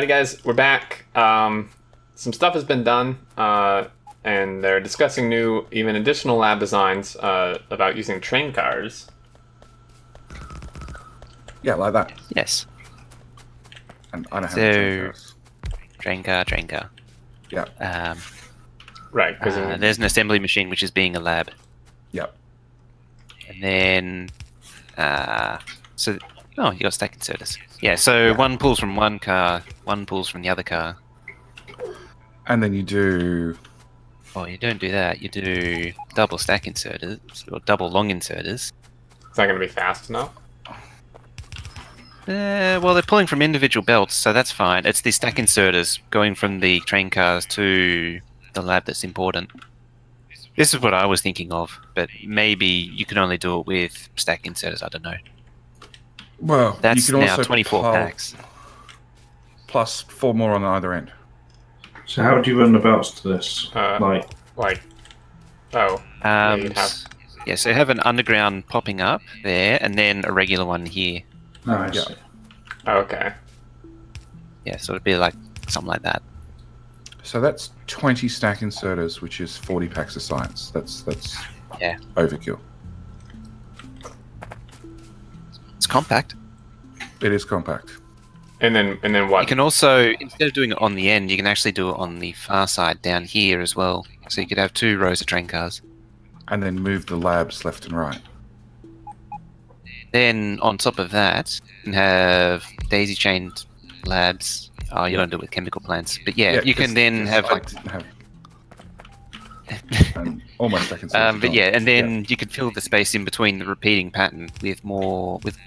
Alrighty, guys, we're back. Some stuff has been done, and they're discussing new, even additional lab designs about using train cars. Yeah, like that. Yes. And I don't have train cars. Train car. Yeah. Right, because There's an assembly machine which is being a lab. Yep. And then, you got stack inserters. Yeah, so one pulls from one car, one pulls from the other car. And then you do... Oh, you don't do that. You do double stack inserters, or double long inserters. Is that going to be fast enough? Well, they're pulling from individual belts, so that's fine. It's the stack inserters going from the train cars to the lab that's important. This is what I was thinking of, but maybe you can only do it with stack inserters. I don't know. Well, That's you can now also 24 pull packs. Plus 4 more on either end. So how do you run the belts to this? Yeah, you'd have... Yeah, so you have an underground popping up there, and then a regular one here. Oh, I see. Okay. Yeah, so it'd be like something like that. So that's 20 stack inserters, which is 40 packs of science. That's Yeah. overkill. It's compact. It is compact. And then what? You can also, instead of doing it on the end, you can actually do it on the far side down here as well. So you could have 2 rows of train cars. And then move the labs left and right. Then on top of that, you can have daisy chained labs. Oh, you don't do it with chemical plants. But yeah, you can then have... almost stack inserters. but yeah, and then you could fill the space in between the repeating pattern with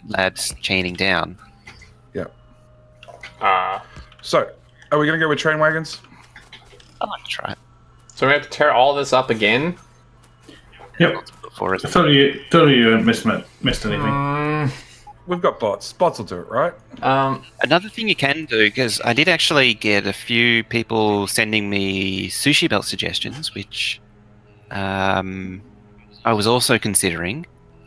labs chaining down. Yep. So, are we going to go with train wagons? I'd like to try it. So we have to tear all this up again? Yep. For it. I thought you hadn't missed anything. We've got bots. Bots will do it, right? Another thing you can do, because I did actually get a few people sending me sushi belt suggestions, which I was also considering.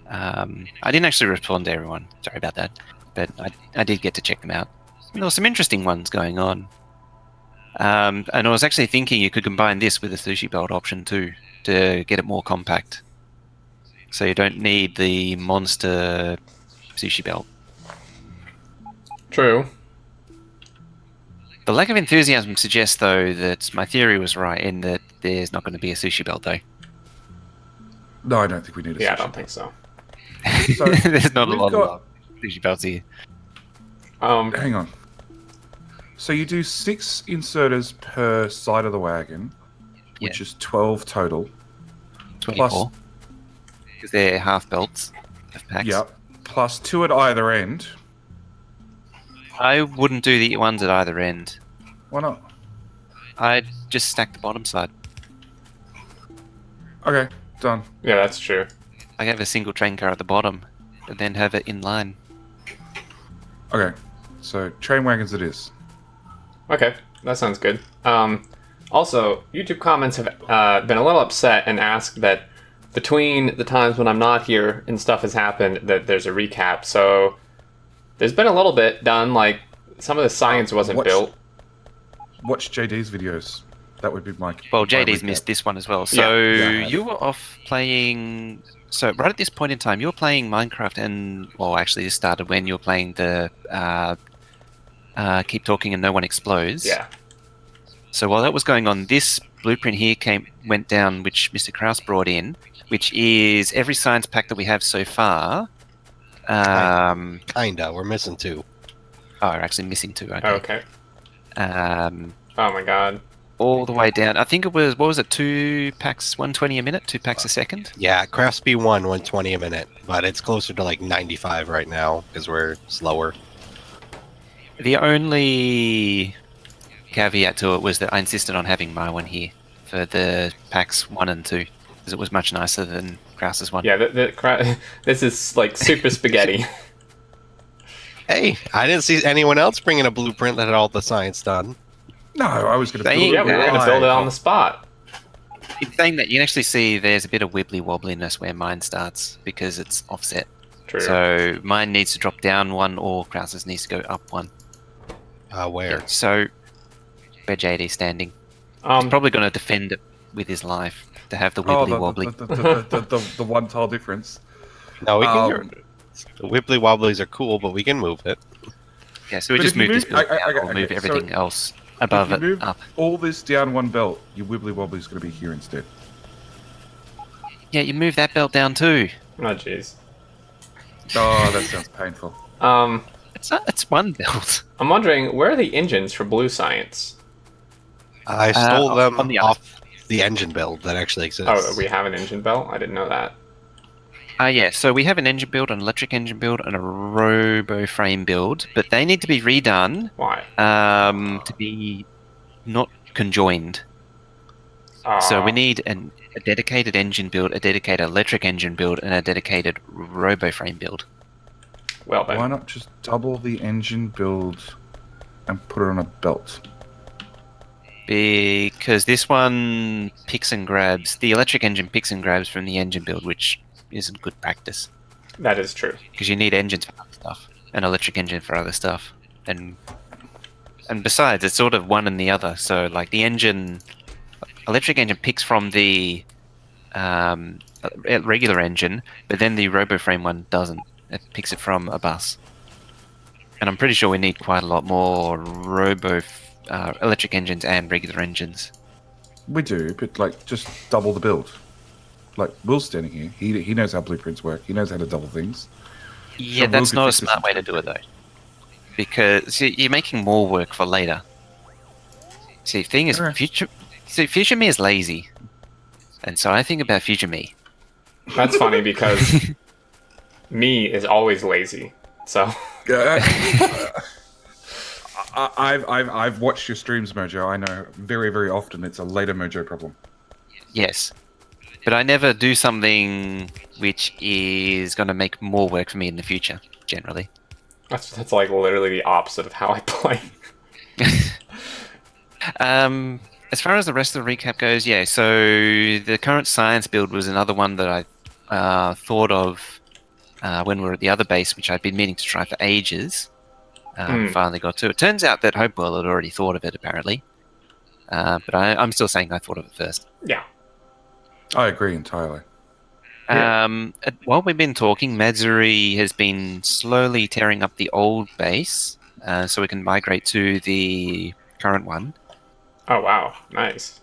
I didn't actually respond to everyone. Sorry about that. But I did get to check them out. And there were some interesting ones going on. And I was actually thinking you could combine this with a sushi belt option too, to get it more compact. So you don't need the monster sushi belt. True. The lack of enthusiasm suggests, though, that my theory was right in that there's not going to be a sushi belt, though. No, I don't think we need a sushi I don't think so. So there's not a lot of sushi belts here. Hang on. So you do 6 inserters per side of the wagon, which is 12 total. 24. Because they're half belts of packs. Yep. Plus 2 at either end. I wouldn't do the ones at either end. Why not? I'd just stack the bottom side. Okay, done. Yeah, that's true. I have a single train car at the bottom, and then have it in line. Okay, so train wagons it is. Okay, that sounds good. Also, YouTube comments have been a little upset and asked that between the times when I'm not here and stuff has happened, that there's a recap. So there's been a little bit done, like some of the science wasn't built. Watch JD's videos. That would be my... Well, JD's missed this one as well. So Yeah. you were off playing... So right at this point in time, you were playing Minecraft and... Well, actually this started when you were playing the... Keep Talking and No One Explodes. Yeah. So while that was going on, this blueprint here went down, which Mr. Krause brought in, which is every science pack that we have so far. Kinda. We're missing 2. Oh, we're actually missing 2. Okay. Okay. Oh my god. All the way down. I think it was, what was it, 2 packs, 120 a minute, 2 packs a second? Yeah, Crafts B1, 120 a minute, but it's closer to like 95 right now because we're slower. The only caveat to it was that I insisted on having my one here for the packs 1 and 2 because it was much nicer than Krause's one. Yeah, this is like super spaghetti. Hey, I didn't see anyone else bringing a blueprint that had all the science done. No, I was going to... Yeah, we were going to build it on the spot. In saying that, you can actually see there's a bit of wibbly wobbliness where mine starts because it's offset. True. So mine needs to drop down 1 or Krause's needs to go up 1. Where? So, where JD's standing. He's Um, probably going to defend it with his life to have the Oh, wibbly wobbly. the one tile difference. No, we can. Um, The wibbly wobblies are cool, but we can move it. Yeah, so we But just if you move this move- build I- down or okay, move so everything else above if you it move up. all this down one belt, your wibbly wobbly is going to be here instead. Yeah, you move that belt down too. oh jeez. Oh, that sounds painful. It's one belt. I'm wondering, where are the engines for Blue Science? I stole them on the other- off the engine build that actually exists. Oh, we have an engine belt? I didn't know that. Yeah, so we have an engine build, an electric engine build, and a robo frame build, but they need to be redone Why? to be not conjoined. So we need a dedicated engine build, a dedicated electric engine build, and a dedicated robo frame build. Well then. Why not just double the engine build and put it on a belt? Because this one picks and grabs, the electric engine picks and grabs from the engine build, which isn't good practice. That is true. Because you need engines for other stuff, an electric engine for other stuff. And besides, it's sort of one and the other. So, like, the electric engine picks from the regular engine, but then the RoboFrame one doesn't. It picks it from a bus. And I'm pretty sure we need quite a lot more electric engines and regular engines. We do, but like just double the build. Like Will's standing here. He knows how blueprints work. He knows how to double things. Yeah, Will that's could not a fix this smart way to do it, though. Because you're making more work for later. See, the thing is, Sure. future me is lazy. And so I think about future me. That's funny because me is always lazy. So I've watched your streams, Mojo. I know very, very often it's a later Mojo problem. Yes. But I never do something which is going to make more work for me in the future, generally. that's like literally the opposite of how I play. As far as the rest of the recap goes, yeah, so the current science build was another one that I thought of when we were at the other base, which I'd been meaning to try for ages. Finally got to. It turns out that Hopewell had already thought of it, apparently. But I'm still saying I thought of it first. Yeah. I agree entirely. While we've been talking, Madzuri has been slowly tearing up the old base so we can migrate to the current one. Oh wow, nice.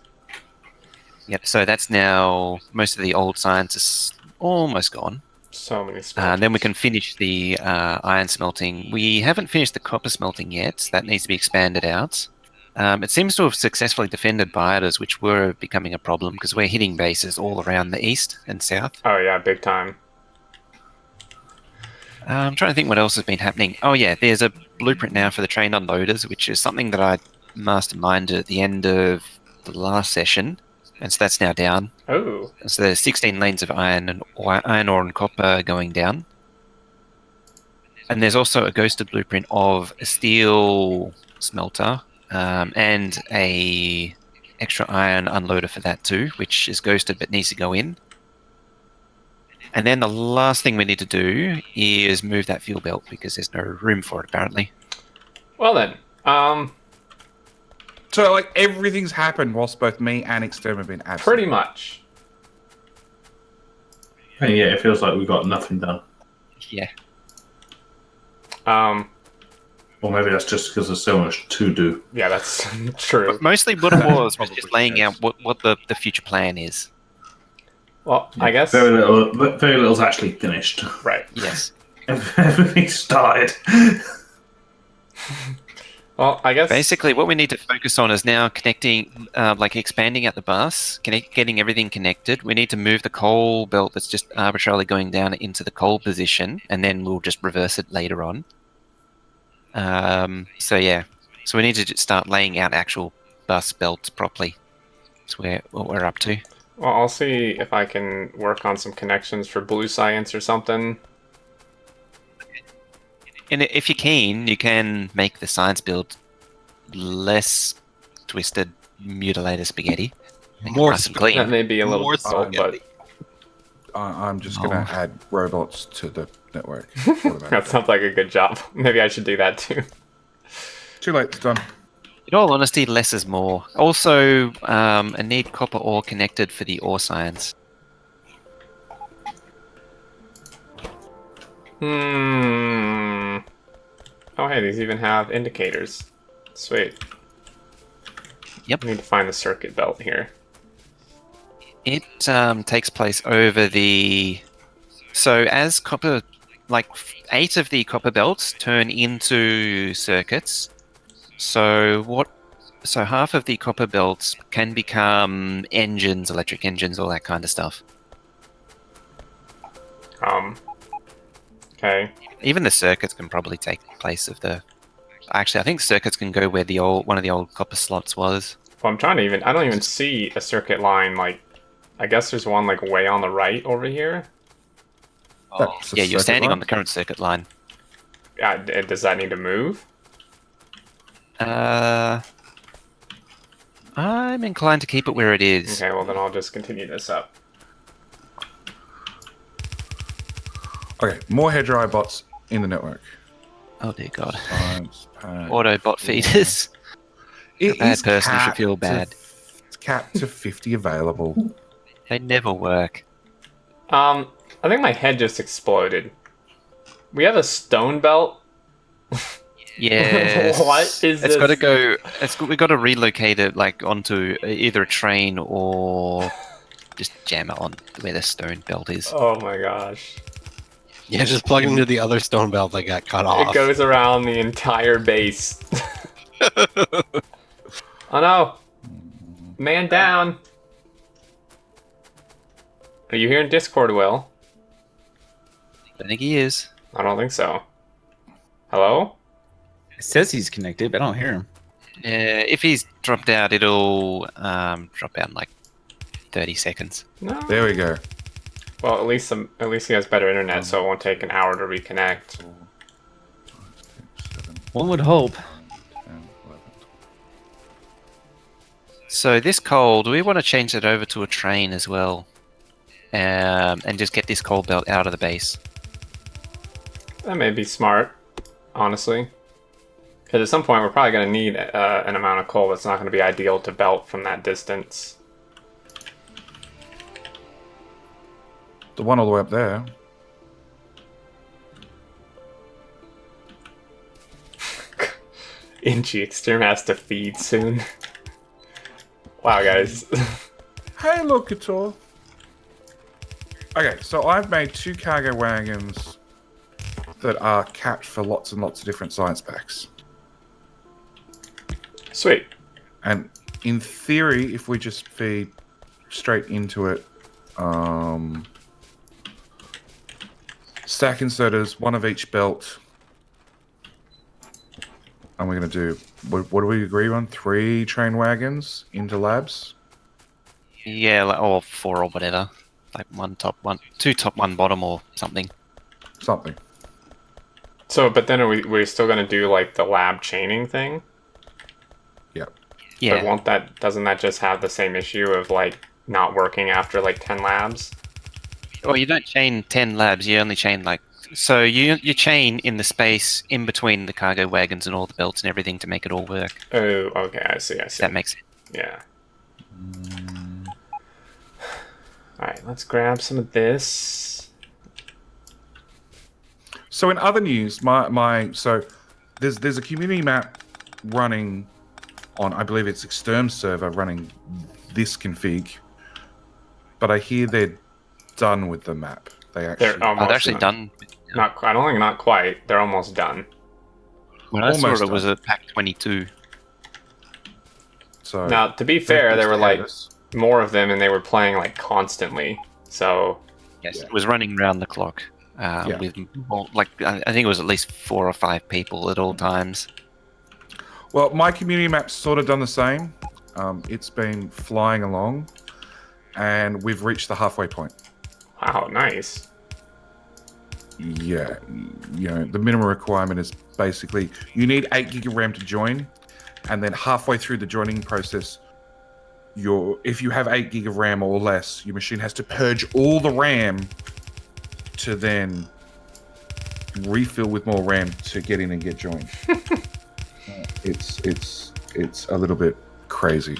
Yep, so that's now most of the old science is almost gone. So many And then we can finish the iron smelting. We haven't finished the copper smelting yet. That needs to be expanded out. It seems to have successfully defended biotas, which were becoming a problem because we're hitting bases all around the east and south. Oh yeah, big time. I'm trying to think what else has been happening. Oh yeah, there's a blueprint now for the train unloaders, which is something that I masterminded at the end of the last session, and so that's now down. Oh. So there's 16 lanes of iron ore and copper going down. And there's also a ghosted blueprint of a steel smelter and a extra iron unloader for that too, which is ghosted but needs to go in. And then the last thing we need to do is move that fuel belt because there's no room for it apparently. Well then, So like everything's happened whilst both me and Xterminator have been absent. pretty much. And yeah, it feels like we've got nothing done. Yeah. Or maybe that's just because there's so much to do. Yeah, that's true. But mostly what it was just laying out what the future plan is. Well, I guess. Very little's actually finished. Right. Yes. Everything started. Well, I guess. Basically, what we need to focus on is now connecting, like expanding out the bus, getting everything connected. We need to move the coal belt that's just arbitrarily going down into the coal position, and then we'll just reverse it later on. So we need to just start laying out actual bus belts properly. That's what we're up to. Well, I'll see if I can work on some connections for Blue Science or something. And if you're keen, you can make the science build less twisted, mutilated spaghetti. Make it More nice and clean. That may be a little More difficult, but I'm just going to add robots to the network. that sounds like a good job. Maybe I should do that too. Too late. It's done. In all honesty, less is more. Also, I need copper ore connected for the ore science. Oh, hey, these even have indicators. Sweet. Yep. I need to find the circuit belt here. It takes place over the... So as copper... Like, 8 of the copper belts turn into circuits. So half of the copper belts can become engines, electric engines, all that kind of stuff. Okay. Even the circuits can probably take place of the... Actually, I think circuits can go where one of the old copper slots was. Well, I'm trying to I don't even see a circuit line, like, I guess there's one, like, way on the right over here. That's a Yeah, you're circuit standing line. on the current circuit line. Does that need to move? I'm inclined to keep it where it is. Okay, well then I'll just continue this up. Okay, more hairdryer bots in the network. Oh dear God. Science pack. Autobot feeders. It bad is person should capped feel to- bad. It's capped to 50 available. They never work. I think my head just exploded. We have a stone belt. Yes. What is It's this? got to go. We've got to relocate it like onto either a train or just jam it on where the stone belt is. Oh my gosh. Yeah, just plug into the other stone belt that got cut off. It goes around the entire base. Oh no! Man down! Are you here in Discord, Will? I think he is. I don't think so. Hello? It says he's connected, but I don't hear him. If he's dropped out, it'll drop out in like 30 seconds. No. There we go. Well, at least he has better internet, so it won't take an hour to reconnect. 7, One would hope. 10, 11. So this coal, do we want to change it over to a train as well? And just get this coal belt out of the base? That may be smart, honestly. Because at some point we're probably going to need an amount of coal that's not going to be ideal to belt from that distance. The one all the way up there. Inchi Xterm has to feed soon. Wow, guys. Hey, look, it's all. Okay, so I've made 2 cargo wagons that are capped for lots and lots of different science packs. Sweet. And in theory, if we just feed straight into it, stack inserters, 1 of each belt. And we're going to do, what do we agree on? 3 train wagons into labs? Yeah, or 4 or whatever. Like 1 top, 2 top, 1 bottom or something. Something. So, but then we're still going to do like the lab chaining thing? Yep. Yeah. But doesn't that just have the same issue of like not working after like 10 labs? Well, you don't chain 10 labs, you only chain like... So you chain in the space in between the cargo wagons and all the belts and everything to make it all work. Oh, okay, I see. If that makes sense. Yeah. Alright, let's grab some of this. So in other news, so there's a community map running on, I believe it's Xterm server running this config, but I hear they're done with the map. They're Actually done. I don't think not quite. They're almost done. When I saw Almost it, it was done. a pack 22. So Now, to be fair, there were like Yes. more of them and they were playing like constantly. So, Yes, Yeah. it was running round the clock. Yeah. With like I think it was at least 4 or 5 people at all times. Well, my community map's sort of done the same. It's been flying along, and we've reached the halfway point. wow, nice. Yeah, you know, the minimum requirement is basically you need 8 gig of RAM to join, and then halfway through the joining process, if you have 8 gig of RAM or less, your machine has to purge all the RAM to then refill with more RAM to get in and get joined. It's a little bit crazy.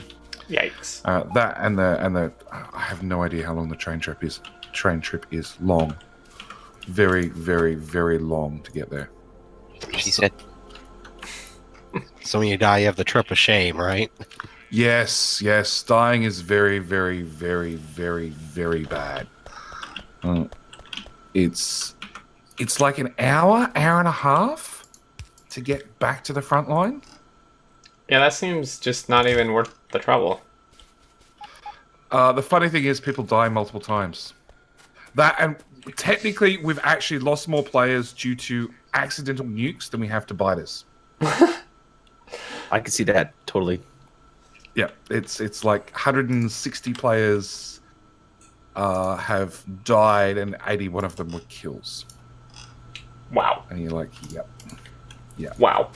Yikes. That and the I have no idea how long the train trip is. Train trip is long, very, very, very long to get there. She said. So when you die, you have the trip of shame, right? Yes, dying is very, very, very, very, very bad. It's like an hour and a half to get back to the front line. Yeah, that seems just not even worth the trouble. The funny thing is, people die multiple times. That, and technically, we've actually lost more players due to accidental nukes than we have to biters. I can see that totally. Yeah, it's like 160 players have died, and 81 of them were kills. Wow. And you're like, yep. Yeah. Wow.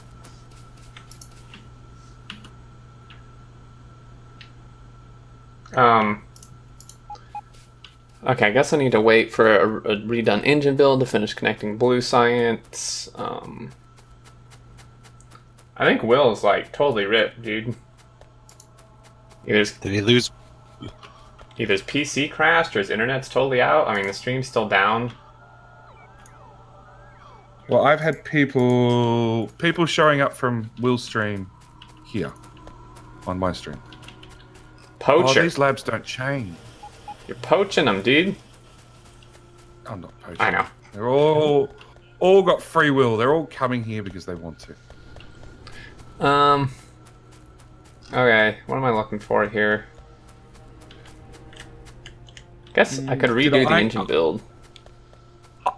Okay, I guess I need to wait for a redone engine build to finish connecting blue science. I think Will's like totally ripped, dude. Did he lose? Either his PC crashed or his internet's totally out. I mean, the stream's still down. Well, I've had people showing up from Will's stream here on my stream. Poacher. Oh, these labs don't change. You're poaching them, dude. I'm not poaching. I know. They're all got free will. They're all coming here because they want to. Okay, what am I looking for here? Guess I could redo the engine build.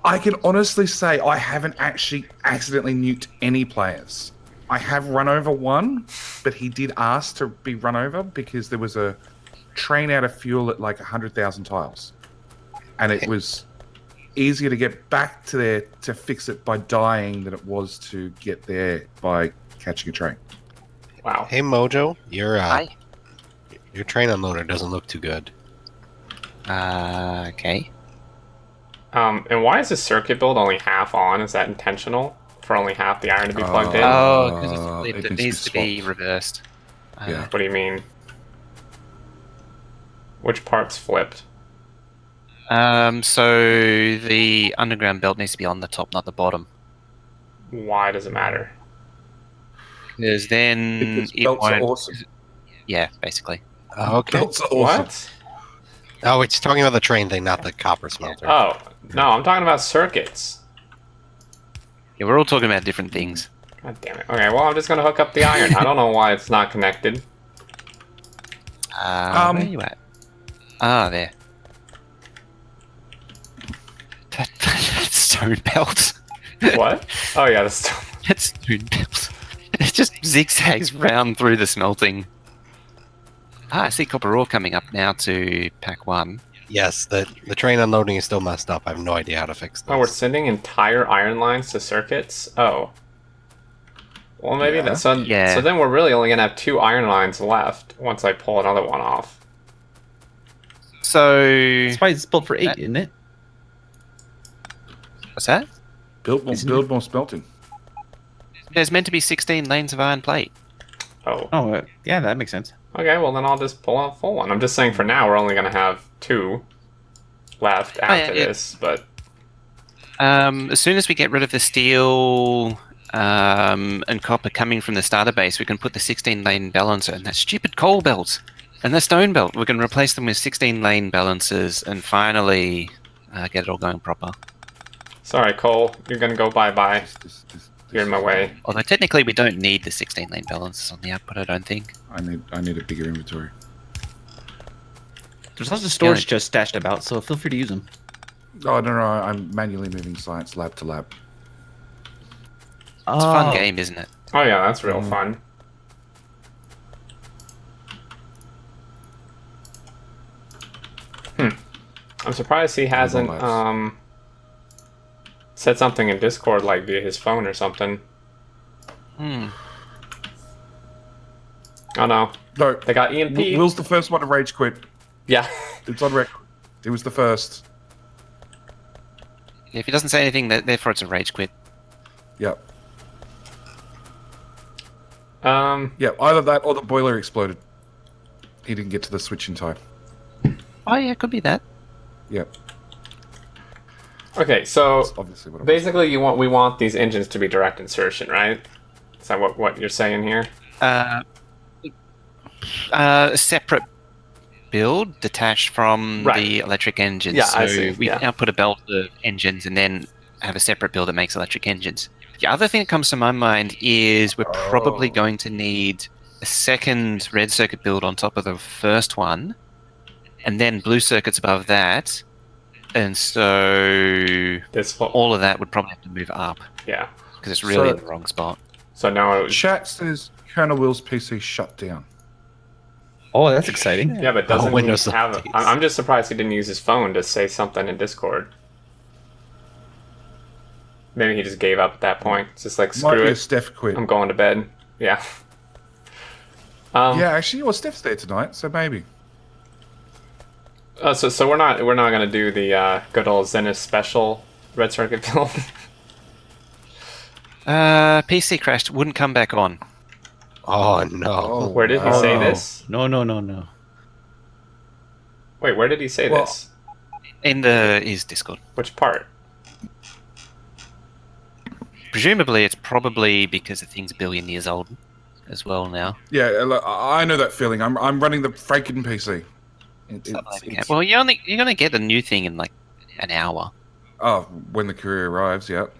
I can honestly say I haven't actually accidentally nuked any players. I have run over one, but he did ask to be run over because there was a train out of fuel at like 100,000 tiles. And it was easier to get back to there to fix it by dying than it was to get there by catching a train. Wow. Hey Mojo, your train unloader doesn't look too good. Okay. And why is this circuit build only half on? Is that intentional? For only half the iron to be plugged in? Oh, because it's flipped. It needs to be swapped. reversed. Yeah. What do you mean? Which part's flipped? So the underground belt needs to be on the top, not the bottom. Why does it matter? Because then Because it belts are won't. awesome. Yeah, basically. Okay. Belts are awesome. What? Oh, it's talking about the train thing, not the copper smelter. Oh, no, I'm talking about circuits. Yeah, we're all talking about different things. God damn it. Okay, well, I'm just gonna hook up the iron. I don't know why it's not connected. Where are you at? Ah, there. That's stone belt. What? Oh, yeah, that's... That's stone belt. It just zigzags round through the smelting. Ah, I see copper ore coming up now to pack 1. Yes, the train unloading is still messed up. I have no idea how to fix this. Oh, we're sending entire iron lines to circuits? Oh. Well, maybe Yeah. that's... So, Yeah. so then we're really only gonna have 2 iron lines left once I pull another one off. So... That's why it's built for 8, isn't it? What's that? Build more smelting. There's meant to be 16 lanes of iron plate. Oh. Oh, yeah, that makes sense. Okay, well then I'll just pull out a full one. I'm just saying for now we're only gonna have 2 left after yeah. this, but... As soon as we get rid of the steel and copper coming from the starter base, we can put the 16-lane balancer and that stupid coal belt and the stone belt. We can replace them with 16-lane balancers and finally get it all going proper. Sorry, Cole, you're gonna go bye-bye. You're in my way. Although technically we don't need the 16-lane balancers on the output, I don't think. I need a bigger inventory. There's lots of storage just stashed about, so feel free to use them. Oh, no, I'm manually moving science lab to lab. It's a fun game, isn't it? Oh yeah, that's real fun. I'm surprised he hasn't said something in Discord like via his phone or something. Oh no. No, They got EMP. Will's the first one to rage quit. Yeah. It's on record. He was the first. If he doesn't say anything, therefore it's a rage quit. Yep. Yeah, either that or the boiler exploded. He didn't get to the switch in time. Oh yeah, could be that. Yep. Okay, so That's obviously what it was. basically we want these engines to be direct insertion, right? Is that what you're saying here? A separate build detached from Right. the electric engines. Yeah, so I see, we yeah. now put a belt of engines and then have a separate build that makes electric engines. The other thing that comes to my mind is we're probably going to need a second red circuit build on top of the first one, and then blue circuits above that. And so This will, all of that would probably have to move up yeah. because it's really So- in the wrong spot. So now, Chat says ColonelWill's PC shut down. Oh, that's exciting. yeah, but doesn't he Windows have? updates. I'm just surprised he didn't use his phone to say something in Discord. Maybe he just gave up at that point. It's just like Might screw be a it, Steph quit. I'm going to bed. Yeah. Yeah, actually, well, Steph's there tonight, so maybe. So we're not gonna do the good old Zenith special red circuit build. PC crashed, wouldn't come back on. Oh no. Oh, Where did he say wow. this? No, no, no, no. Wait, where did he say Well- this? In his Discord. Which part? Presumably, it's probably because the thing's a billion years old as well now. Yeah, look, I know that feeling. I'm running the Franken PC. Well, you're going to get a new thing in like an hour. Oh, when the courier arrives, yep.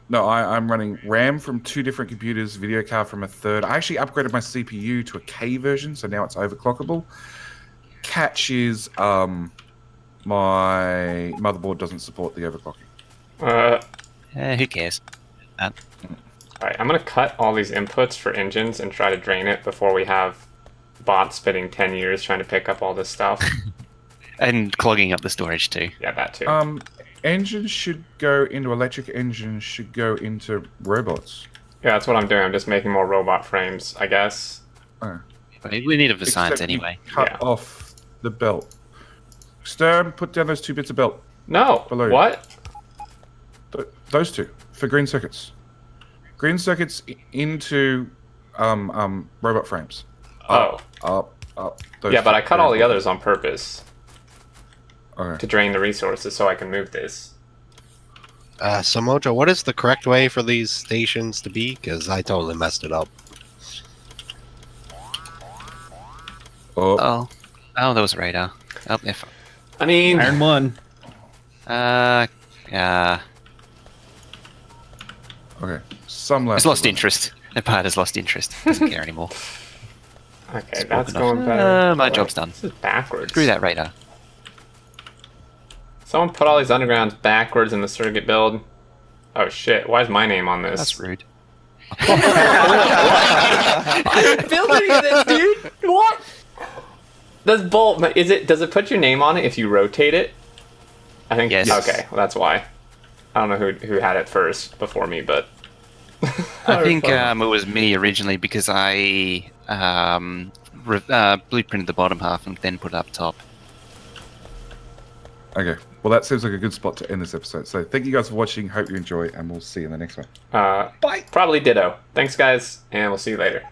No, I'm running RAM from 2 different computers, video card from a third. I actually upgraded my CPU to a K version, so now it's overclockable. Catch is my motherboard doesn't support the overclocking. Who cares? Alright, I'm gonna cut all these inputs for engines and try to drain it before we have bots spending 10 years trying to pick up all this stuff. And clogging up the storage too. Yeah, that too. Engines should go into electric engines should go into robots. Yeah, that's what I'm doing. I'm just making more robot frames, I guess. We need it for science Except you anyway. Cut Yeah. off the belt. Stern, put down those 2 bits of belt. No! Below. What? Those 2 for green circuits. Green circuits into robot frames. Oh. Up. Those Yeah, but 2. I cut all the others on purpose Okay. to drain the resources so I can move this. So Mojo, what is the correct way for these stations to be? Because I totally messed it up. Oh, Oh, there was a radar. Oh, if I mean, Iron 1. yeah, okay. Some left. it's lost interest. The part has lost interest. Doesn't care anymore. okay, that's enough. going better. My Oh, job's done. This is backwards. Screw that radar. Someone put all these undergrounds backwards in the circuit build. Oh shit, why is my name on this? That's rude. I'm building this, dude! What? Does it put your name on it if you rotate it? I think Yes. Okay, well, that's why. I don't know who had it first before me, but I think it was me originally because I blueprinted the bottom half and then put it up top. Okay. Well, that seems like a good spot to end this episode. So thank you guys for watching. Hope you enjoy, and we'll see you in the next one. Bye. Probably ditto. Thanks, guys, and we'll see you later.